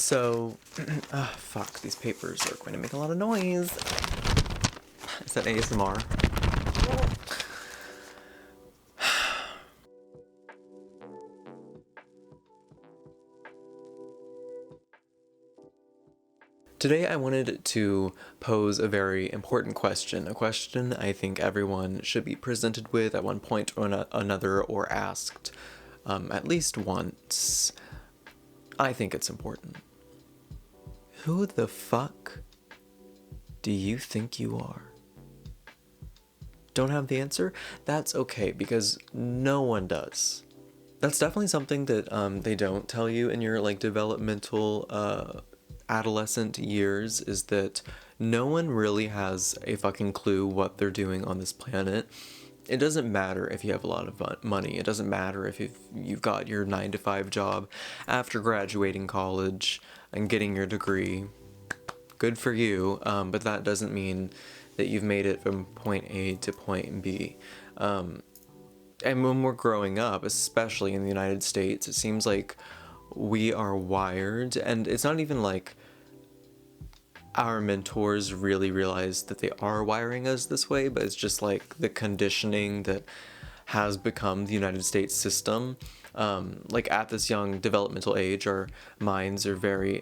So, fuck, these papers are going to make a lot of noise. Is that ASMR? Today I wanted to pose a very important question, a question I think everyone should be presented with at one point or another, or asked at least once. I think it's important. Who the fuck do you think you are? Don't have the answer? That's okay, because no one does. That's definitely something that they don't tell you in your developmental adolescent years, is that no one really has a fucking clue what they're doing on this planet. It doesn't matter if you have a lot of money. It doesn't matter if you've got your 9-to-5 job after graduating college and getting your degree. Good for you, but that doesn't mean that you've made it from point A to point B. And when we're growing up, especially in the United States, it seems like we are wired, and it's not even like our mentors really realize that they are wiring us this way, but it's just like the conditioning that has become the United States system. At this young developmental age, our minds are very,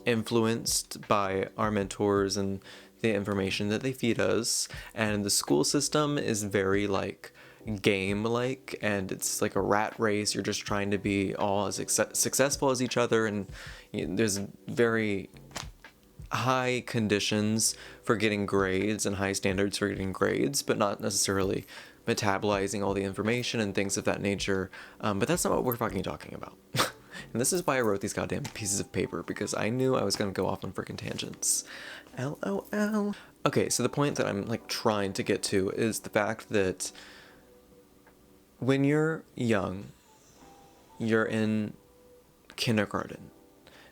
influenced by our mentors and the information that they feed us. And the school system is very game-like, and it's like a rat race. You're just trying to be all as successful as each other, and there's very high conditions for getting grades and high standards for getting grades, but not necessarily metabolizing all the information and things of that nature. But that's not what we're fucking talking about. And this is why I wrote these goddamn pieces of paper, because I knew I was gonna go off on freaking tangents. LOL. Okay, so the point that I'm trying to get to is the fact that when you're young, you're in kindergarten,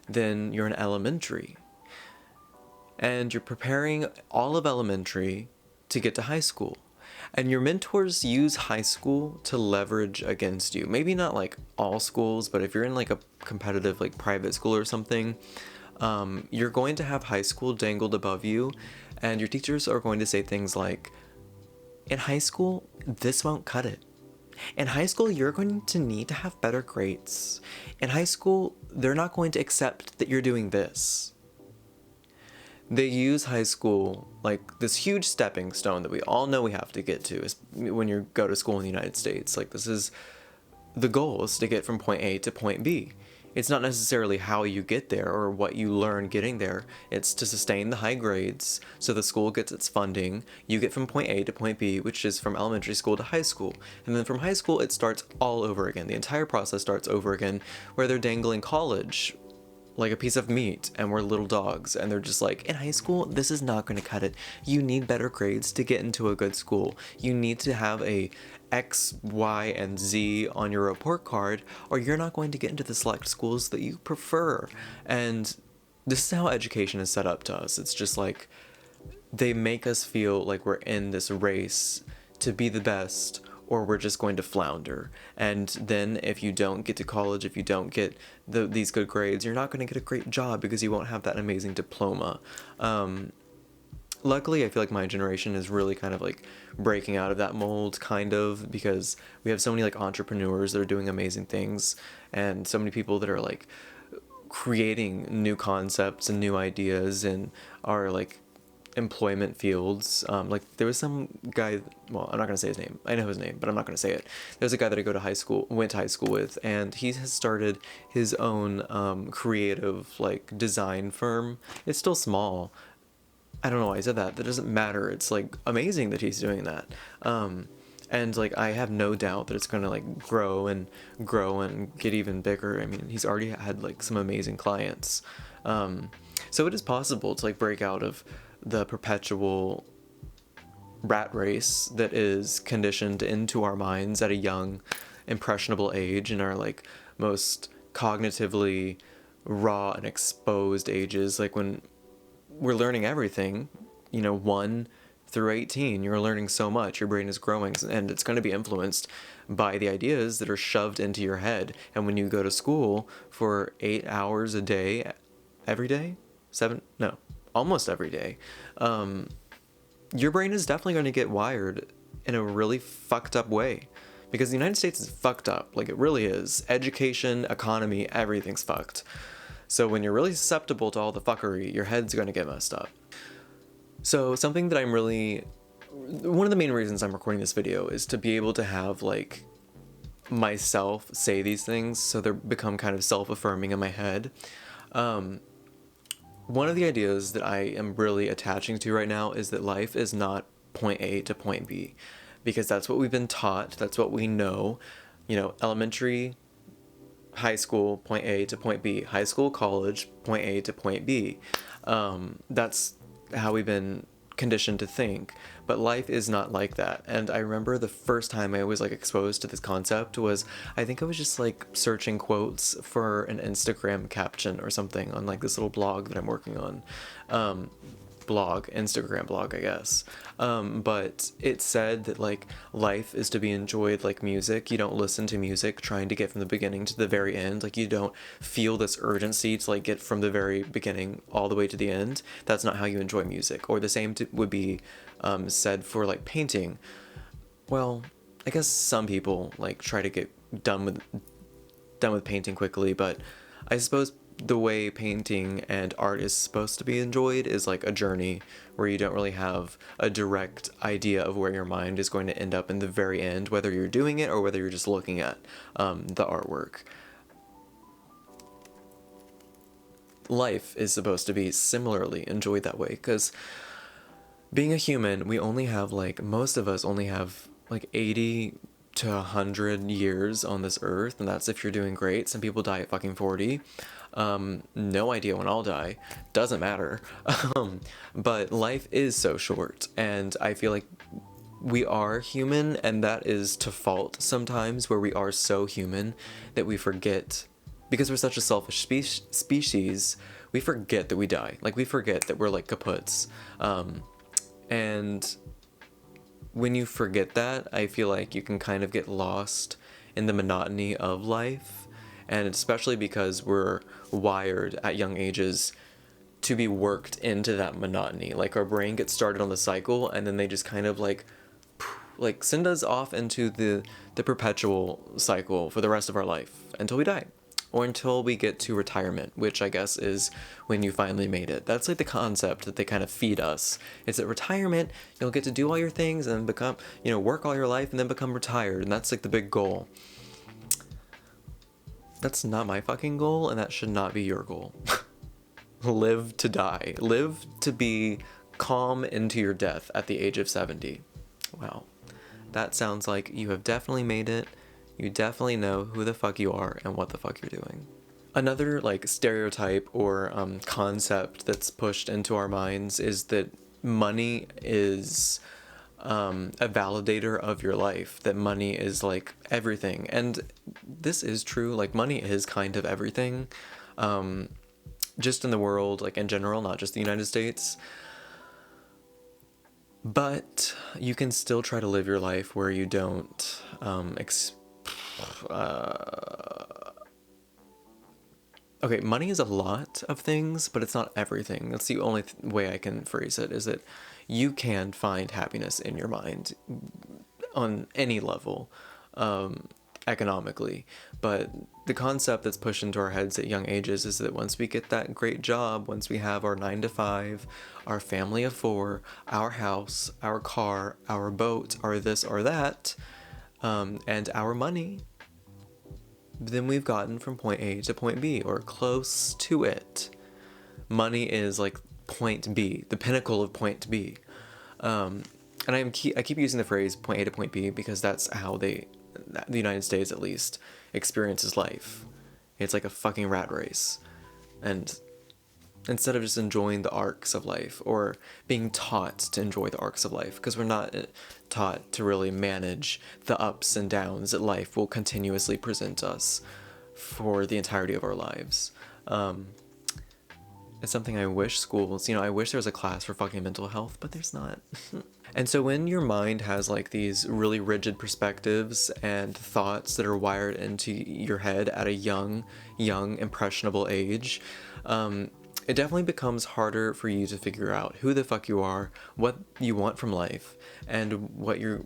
then you're in elementary, and you're preparing all of elementary to get to high school. And your mentors use high school to leverage against you. Maybe not all schools, but if you're in a competitive private school or something, you're going to have high school dangled above you, and your teachers are going to say things like, in high school, this won't cut it. In high school, you're going to need to have better grades. In high school, they're not going to accept that you're doing this. They use high school like this huge stepping stone that we all know we have to get to is when you go to school in the United States. This is the goal, is to get from point A to point B. It's not necessarily how you get there or what you learn getting there. It's to sustain the high grades so the school gets its funding. You get from point A to point B, which is from elementary school to high school. And then from high school, it starts all over again. The entire process starts over again, where they're dangling college like a piece of meat, and we're little dogs, and they're just like, in high school, this is not going to cut it. You need better grades to get into a good school. You need to have a X, Y, and Z on your report card, or you're not going to get into the select schools that you prefer. And this is how education is set up to us. It's just they make us feel like we're in this race to be the best, or we're just going to flounder. And then if you don't get to college, if you don't get these good grades, you're not going to get a great job because you won't have that amazing diploma. Luckily, I feel like my generation is really kind of breaking out of that mold, because we have so many entrepreneurs that are doing amazing things, and so many people that are creating new concepts and new ideas and are employment fields. There was some guy, well, I'm not gonna say his name. I know his name, but I'm not gonna say it. There's a guy that I went to high school with, and he has started his own creative design firm. It's still small. I don't know why I said that. That doesn't matter. It's amazing that he's doing that. And I have no doubt that it's gonna grow and get even bigger. I mean, he's already had some amazing clients. So it is possible to break out of the perpetual rat race that is conditioned into our minds at a young, impressionable age, in our most cognitively raw and exposed ages, when we're learning everything, 1 through 18, you're learning so much, your brain is growing, and it's going to be influenced by the ideas that are shoved into your head. And when you go to school for 8 hours a day, every day, almost every day, your brain is definitely going to get wired in a really fucked up way. Because the United States is fucked up, like it really is. Education, economy, everything's fucked. So when you're really susceptible to all the fuckery, your head's going to get messed up. So something that one of the main reasons I'm recording this video is to be able to have like myself say these things so they become kind of self-affirming in my head. One of the ideas that I am really attaching to right now is that life is not point A to point B, because that's what we've been taught, that's what we know, elementary, high school, point A to point B, high school, college, point A to point B. That's how we've been conditioned to think, but life is not like that. And I remember the first time I was like exposed to this concept was, I think I was just like searching quotes for an Instagram caption or something on like this little blog that I'm working on. Instagram blog, I guess. But it said that like life is to be enjoyed like music. You don't listen to music trying to get from the beginning to the very end. Like you don't feel this urgency to like get from the very beginning all the way to the end. That's not how you enjoy music. Or the same would be said for like painting. Well, I guess some people like try to get done with painting quickly, but I suppose the way painting and art is supposed to be enjoyed is like a journey where you don't really have a direct idea of where your mind is going to end up in the very end, whether you're doing it or whether you're just looking at the artwork. Life is supposed to be similarly enjoyed that way, because being a human, most of us only have like 80 to 100 years on this earth, and that's if you're doing great. Some people die at fucking 40. No idea when I'll die. Doesn't matter. But life is so short, and I feel like we are human, and that is to fault sometimes, where we are so human that we forget, because we're such a selfish species, we forget that we die. Like, we forget that we're like kaputs. And when you forget that, I feel like you can kind of get lost in the monotony of life. And especially because we're wired at young ages to be worked into that monotony. Like, our brain gets started on the cycle, and then they just kind of like send us off into the perpetual cycle for the rest of our life until we die. Or until we get to retirement, which I guess is when you finally made it. That's like the concept that they kind of feed us. It's at retirement, you'll get to do all your things and become, work all your life and then become retired. And that's like the big goal. That's not my fucking goal, and that should not be your goal. Live to die. Live to be calm into your death at the age of 70. Wow. That sounds like you have definitely made it. You definitely know who the fuck you are and what the fuck you're doing. Another like stereotype or concept that's pushed into our minds is that money is a validator of your life, that money is like everything. And this is true. Like, money is kind of everything, just in the world, like in general, not just the United States. But you can still try to live your life where you don't okay, money is a lot of things, but it's not everything. That's the only way I can phrase it, is that you can find happiness in your mind on any level, economically. But the concept that's pushed into our heads at young ages is that once we get that great job, once we have our 9 to 5, our family of 4, our house, our car, our boat, our this or that, and our money, then we've gotten from point A to point B, or close to it. Money is like point B, the pinnacle of point B. And I keep using the phrase point A to point B because that's how the United States at least experiences life. It's like a fucking rat race. And instead of just enjoying the arcs of life, or being taught to enjoy the arcs of life, because we're not taught to really manage the ups and downs that life will continuously present us for the entirety of our lives. It's something I wish schools, I wish there was a class for fucking mental health, but there's not. And so when your mind has like these really rigid perspectives and thoughts that are wired into your head at a young, impressionable age, it definitely becomes harder for you to figure out who the fuck you are, what you want from life, and what you're,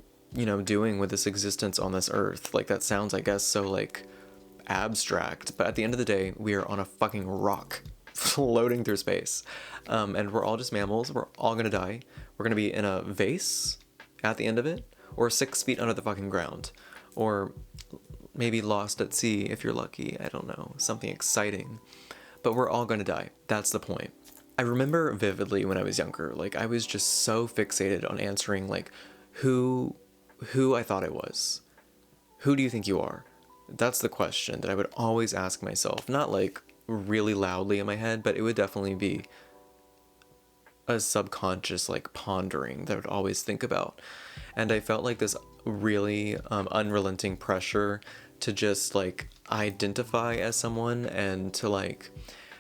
doing with this existence on this earth. Like, that sounds, I guess, so like abstract, but at the end of the day, we are on a fucking rock floating through space. And we're all just mammals. We're all gonna die. We're gonna be in a vase at the end of it, or 6 feet under the fucking ground, or maybe lost at sea if you're lucky. I don't know, something exciting. But we're all gonna die. That's the point. I remember vividly when I was younger, like, I was just so fixated on answering like who I thought I was. Who do you think you are? That's the question that I would always ask myself. Not like really loudly in my head, but it would definitely be a subconscious like pondering that I would always think about. And I felt like this really unrelenting pressure to just like identify as someone and to like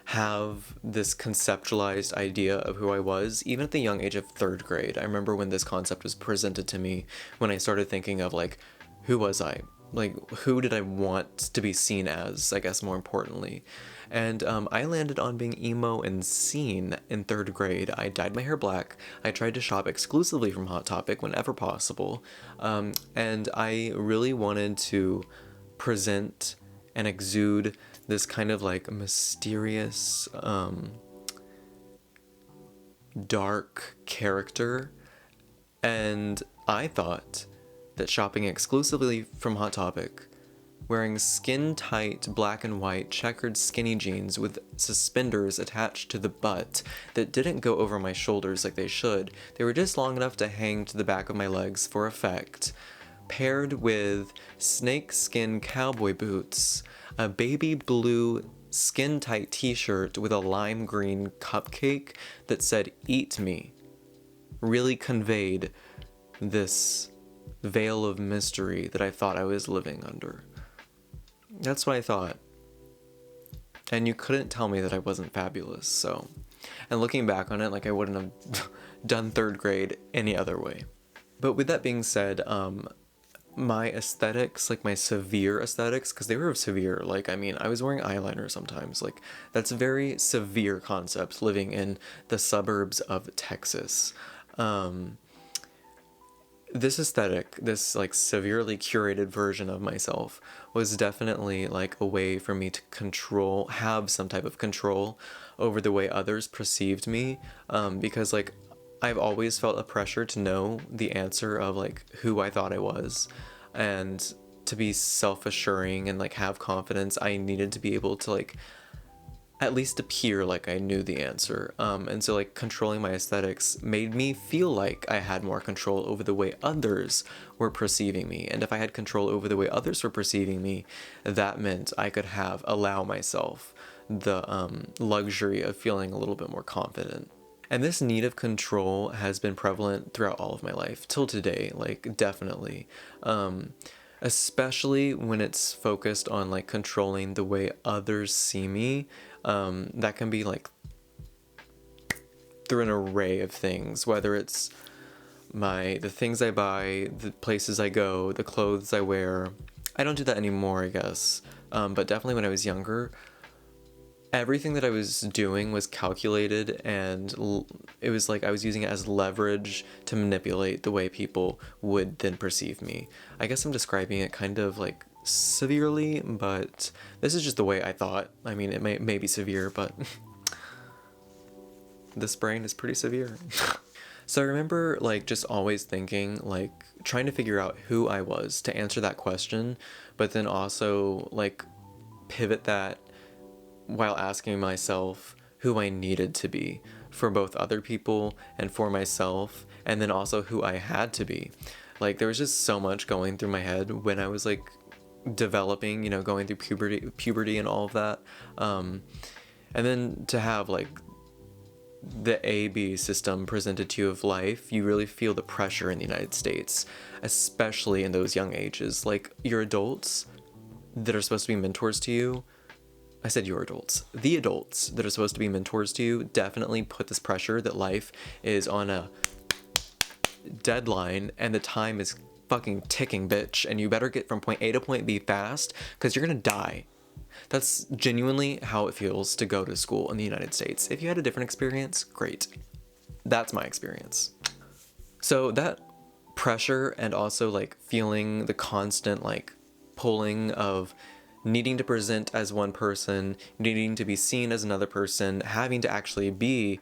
have this conceptualized idea of who I was, even at the young age of 3rd grade. I remember when this concept was presented to me, when I started thinking of like, who was I? Like, who did I want to be seen as, I guess, more importantly. And I landed on being emo and scene in 3rd grade. I dyed my hair black. I tried to shop exclusively from Hot Topic whenever possible. And I really wanted to present and exude this kind of like mysterious, dark character. And I thought that shopping exclusively from Hot Topic, wearing skin-tight black and white checkered skinny jeans with suspenders attached to the butt that didn't go over my shoulders like they should, they were just long enough to hang to the back of my legs for effect, paired with snake-skin cowboy boots, a baby blue skin-tight t-shirt with a lime green cupcake that said "Eat Me," really conveyed this veil of mystery that I thought I was living under. That's what I thought. And you couldn't tell me that I wasn't fabulous, so. And looking back on it, like, I wouldn't have done 3rd grade any other way. But with that being said, my aesthetics, like my severe aesthetics, because they were severe, like, I mean, I was wearing eyeliner sometimes, like, that's a very severe concept living in the suburbs of Texas. This aesthetic, this like severely curated version of myself, was definitely like a way for me to have some type of control over the way others perceived me, because like I've always felt a pressure to know the answer of like who I thought I was, and to be self-assuring and like have confidence, I needed to be able to like at least appear like I knew the answer. And so like controlling my aesthetics made me feel like I had more control over the way others were perceiving me. And if I had control over the way others were perceiving me, that meant I could allow myself the luxury of feeling a little bit more confident. And this need of control has been prevalent throughout all of my life, till today, like definitely. Especially when it's focused on like controlling the way others see me. That can be like through an array of things, whether it's the things I buy, the places I go, the clothes I wear. I don't do that anymore, I guess. But definitely when I was younger, everything that I was doing was calculated, and it was like I was using it as leverage to manipulate the way people would then perceive me. I guess I'm describing it kind of like severely, but this is just the way I thought. I mean, it may be severe, but this brain is pretty severe. So I remember like just always thinking, like trying to figure out who I was to answer that question, but then also like pivot that while asking myself who I needed to be for both other people and for myself, and then also who I had to be. Like there was just so much going through my head when I was like developing, going through puberty and all of that. And then to have like the A-B system presented to you of life, you really feel the pressure in the United States, especially in those young ages. Like your adults that are supposed to be mentors to you, I said your adults. The adults that are supposed to be mentors to you definitely put this pressure that life is on a deadline and the time is fucking ticking, bitch, and you better get from point A to point B fast because you're gonna die. That's genuinely how it feels to go to school in the United States. If you had a different experience, great. That's my experience. So that pressure and also like feeling the constant like pulling of needing to present as one person, needing to be seen as another person, having to actually be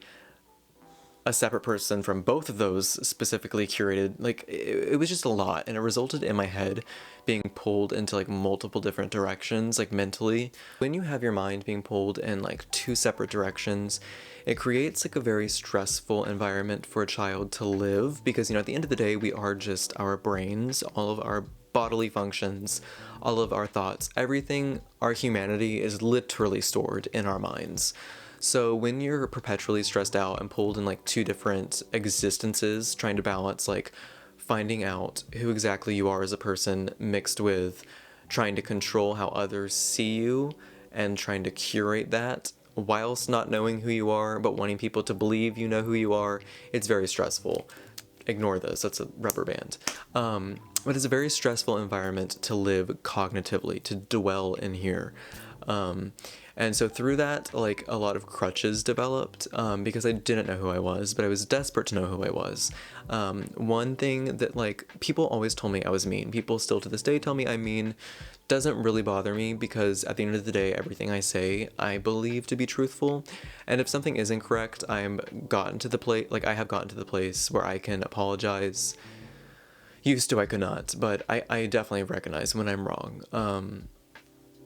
a separate person from both of those specifically curated, like it was just a lot, and it resulted in my head being pulled into like multiple different directions, like mentally. When you have your mind being pulled in like two separate directions, it creates like a very stressful environment for a child to live, because you know, at the end of the day, we are just our brains, all of our bodily functions, all of our thoughts, everything, our humanity is literally stored in our minds. So when you're perpetually stressed out and pulled in like two different existences, trying to balance like finding out who exactly you are as a person mixed with trying to control how others see you and trying to curate that whilst not knowing who you are but wanting people to believe you know who you are, it's very stressful. Ignore this, that's a rubber band. But it's a very stressful environment to live cognitively, to dwell in here. And so through that, like a lot of crutches developed, because I didn't know who I was, but I was desperate to know who I was. One thing that like people always told me I was mean. People still to this day tell me I'm mean. Doesn't really bother me because at the end of the day, everything I say, I believe to be truthful. And if something is incorrect, I have gotten to the place where I can apologize. Used to, I could not, but I definitely recognize when I'm wrong.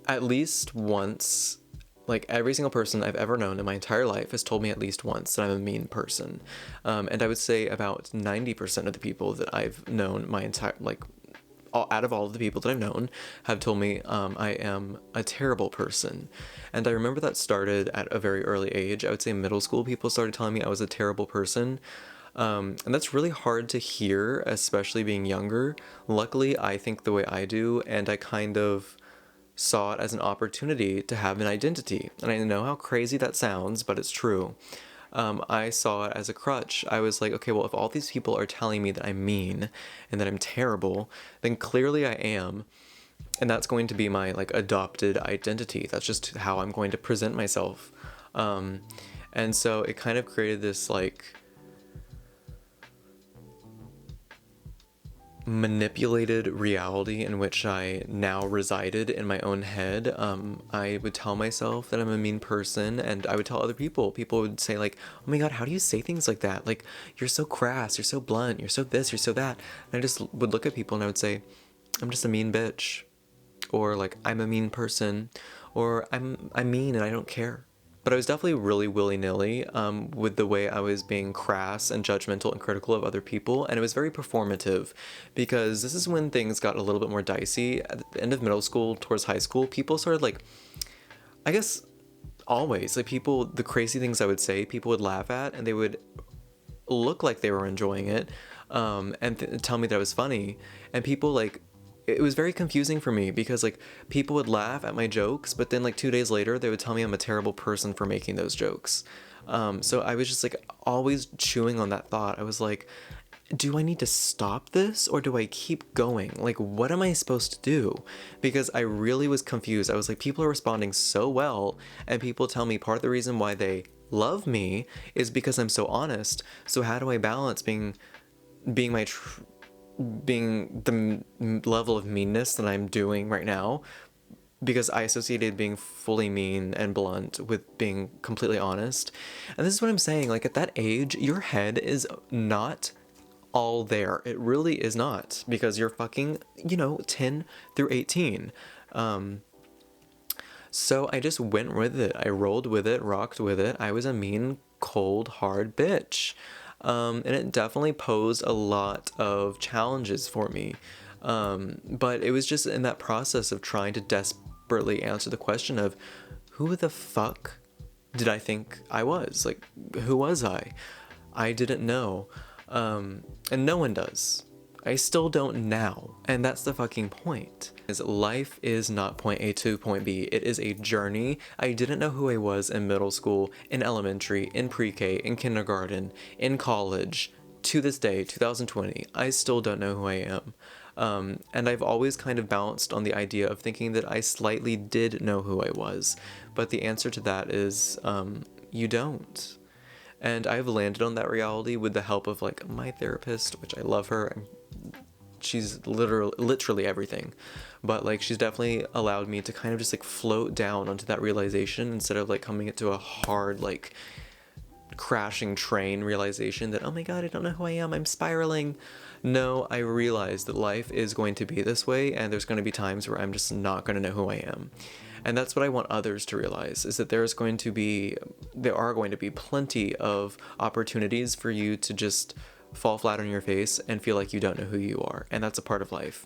At least once, like every single person I've ever known in my entire life has told me at least once that I'm a mean person. And I would say about 90% of the people that I've known my entire, like out of all of the people that I've known have told me I am a terrible person. And I remember that started at a very early age. I would say middle school, people started telling me I was a terrible person. And that's really hard to hear, especially being younger. Luckily, I think the way I do, and I kind of saw it as an opportunity to have an identity. And I know how crazy that sounds, but it's true. I saw it as a crutch. I was like, okay, well, if all these people are telling me that I'm mean and that I'm terrible, then clearly I am. And that's going to be my like adopted identity. That's just how I'm going to present myself. And so it kind of created this like manipulated reality in which I now resided in my own head. I would tell myself that I'm a mean person, and I would tell other people. People would say like, oh my god, how do you say things like that? Like, you're so crass, you're so blunt, you're so this, you're so that. And I just would look at people and I would say, I'm just a mean bitch. Or like, I'm a mean person. Or I'm mean and I don't care. But I was definitely really willy-nilly with the way I was being crass and judgmental and critical of other people, and it was very performative, because this is when things got a little bit more dicey. At the end of middle school towards high school, people started like, I guess always, like people, the crazy things I would say, people would laugh at, and they would look like they were enjoying it, and tell me that it was funny, and people like, it was very confusing for me because like people would laugh at my jokes, but then like 2 days later they would tell me I'm a terrible person for making those jokes. So I was just like always chewing on that thought. I was like, do I need to stop this or do I keep going? Like, what am I supposed to do? Because I really was confused. I was like, people are responding so well, and people tell me part of the reason why they love me is because I'm so honest. So how do I balance being the level of meanness that I'm doing right now, because I associated being fully mean and blunt with being completely honest. And this is what I'm saying, like at that age, your head is not all there. It really is not, because you're fucking, 10 through 18. So I just went with it. I rolled with it, rocked with it. I was a mean, cold, hard bitch. And it definitely posed a lot of challenges for me. But it was just in that process of trying to desperately answer the question of who the fuck did I think I was? Like, who was I? I didn't know. And no one does. I still don't now. And that's the fucking point. Is life is not point A to point B. It is a journey. I didn't know who I was in middle school, in elementary, in pre-K, in kindergarten, in college. To this day, 2020, I still don't know who I am. And I've always kind of bounced on the idea of thinking that I slightly did know who I was. But the answer to that is, you don't. And I've landed on that reality with the help of like my therapist, which I love her. She's literally everything. But like she's definitely allowed me to kind of just like float down onto that realization instead of like coming into a hard like crashing train realization that, oh my god, I don't know who I am, I'm spiraling. No, I realize that life is going to be this way, and there's going to be times where I'm just not going to know who I am. And that's what I want others to realize, is that there are going to be plenty of opportunities for you to just fall flat on your face and feel like you don't know who you are. And that's a part of life.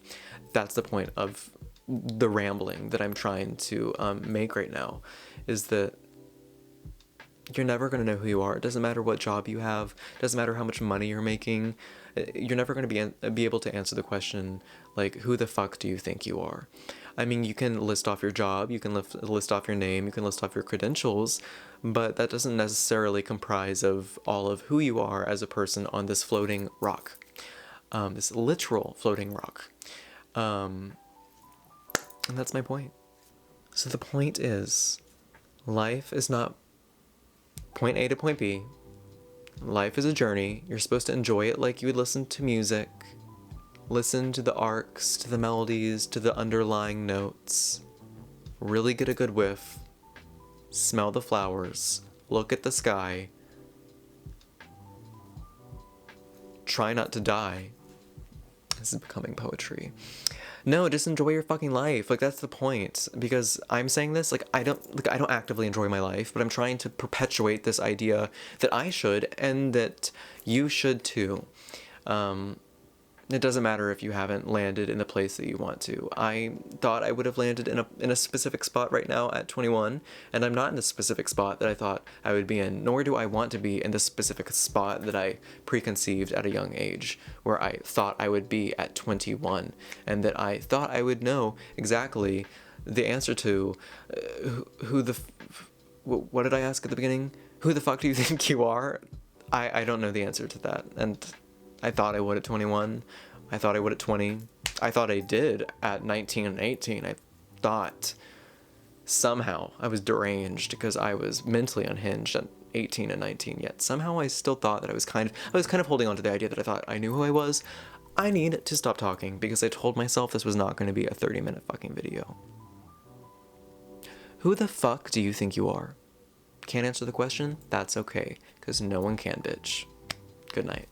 That's the point of the rambling that I'm trying to make right now, is that you're never going to know who you are. It doesn't matter what job you have. It doesn't matter how much money you're making. You're never going to be able to answer the question, like, who the fuck do you think you are? I mean, you can list off your job, you can list off your name, you can list off your credentials, but that doesn't necessarily comprise of all of who you are as a person on this floating rock. This literal floating rock. And that's my point. So the point is, life is not point A to point B. Life is a journey. You're supposed to enjoy it like you would listen to music. Listen to the arcs, to the melodies, to the underlying notes. Really get a good whiff. Smell the flowers. Look at the sky. Try not to die. This is becoming poetry. No, just enjoy your fucking life. Like, that's the point. Because I'm saying this, like, I don't actively enjoy my life, but I'm trying to perpetuate this idea that I should and that you should too. It doesn't matter if you haven't landed in the place that you want to. I thought I would have landed in a specific spot right now at 21, and I'm not in the specific spot that I thought I would be in, nor do I want to be in the specific spot that I preconceived at a young age, where I thought I would be at 21, and that I thought I would know exactly the answer to what did I ask at the beginning? Who the fuck do you think you are? I don't know the answer to that, and I thought I would at 21. I thought I would at 20. I thought I did at 19 and 18. I thought somehow I was deranged because I was mentally unhinged at 18 and 19. Yet somehow I still thought that I was kind of holding on to the idea that I thought I knew who I was. I need to stop talking because I told myself this was not going to be a 30-minute fucking video. Who the fuck do you think you are? Can't answer the question? That's okay, because no one can, bitch. Good night.